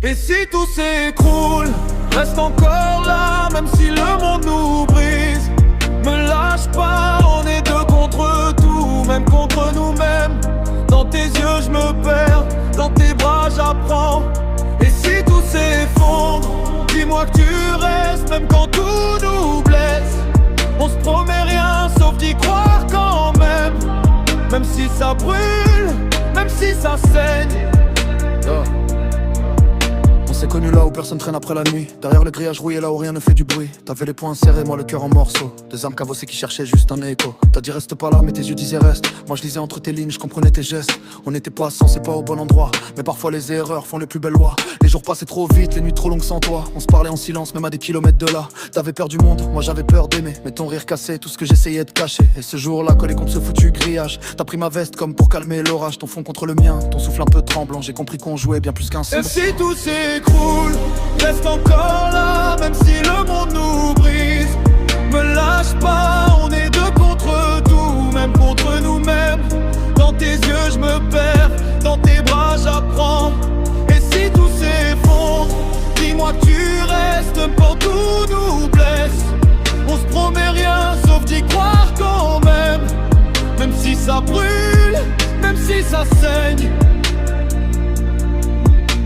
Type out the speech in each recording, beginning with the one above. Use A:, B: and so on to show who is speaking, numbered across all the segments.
A: Et si tout s'écroule, reste encore là, même si le monde nous brise. Me lâche pas, on est deux contre tout, même contre nous-mêmes. Dans tes yeux je me perds, dans tes bras j'apprends. Et si tout s'effondre, dis-moi que tu restes, même quand tout nous blesse. On se promet rien, sauf d'y croire quand même. Même si ça brûle, même si ça saigne.
B: On s'est connus là où personne traîne après la nuit. Derrière le grillage rouillé là où rien ne fait du bruit. T'avais les poings serrés, moi le cœur en morceaux. Des âmes cabossées qui cherchaient juste un écho. T'as dit reste pas là mais tes yeux disaient reste. Moi je lisais entre tes lignes, je comprenais tes gestes. On n'était pas sensés, pas au bon endroit. Mais parfois les erreurs font les plus belles lois. Les jours passaient trop vite, les nuits trop longues sans toi. On se parlait en silence même à des kilomètres de là. T'avais peur du monde, moi j'avais peur d'aimer. Mais ton rire cassait tout ce que j'essayais de cacher. Et ce jour-là collé contre ce foutu grillage, t'as pris ma veste comme pour calmer l'orage. Ton front contre le mien, ton souffle un peu tremblant. J'ai compris qu'on jouait bien plus qu'un son.
A: Et si tout s'écroule, reste encore là, même si le monde nous brise. Me lâche pas, on est deux contre tout, même contre nous-mêmes. Dans tes yeux je me perds, dans tes bras j'apprends. Et si tout s'effondre, dis-moi que tu restes, même quand tout nous blesse. On se promet rien, sauf d'y croire quand même. Même si ça brûle, même si ça saigne.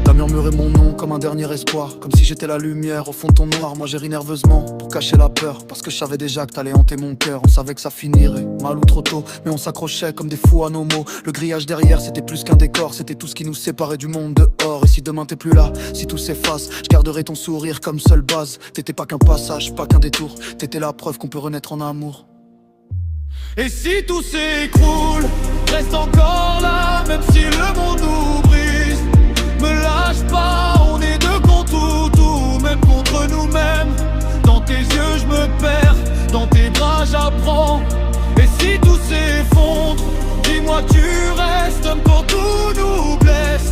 B: T'as murmuré mon nom comme un dernier espoir, comme si j'étais la lumière au fond de ton noir. Moi j'ai ri nerveusement pour cacher la peur, parce que je savais déjà que t'allais hanter mon cœur. On savait que ça finirait mal ou trop tôt, mais on s'accrochait comme des fous à nos mots. Le grillage derrière c'était plus qu'un décor, c'était tout ce qui nous séparait du monde dehors. Et si demain t'es plus là, si tout s'efface, je garderai ton sourire comme seule base. T'étais pas qu'un passage, pas qu'un détour, t'étais la preuve qu'on peut renaître en amour.
A: Et si tout s'écroule, reste encore là, même si le monde nous brise. Me lâche pas, on est deux contre tout, même contre nous-mêmes. Dans tes yeux je me perds, dans tes bras j'apprends. Et si tout s'effondre, dis-moi que tu restes, même quand tout nous blesse.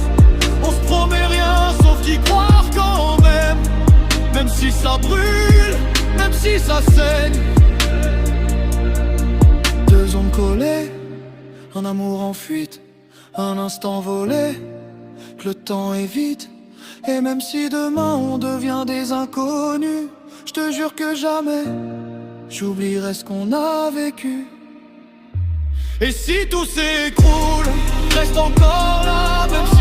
A: On se promet rien, sauf d'y croire quand même. Même si ça brûle, même si ça saigne.
B: Deux ondes collées, un amour en fuite, un instant volé. Le temps est vite, et même si demain on devient des inconnus, je te jure que jamais j'oublierai ce qu'on a vécu.
A: Et si tout s'écroule, reste encore là, même si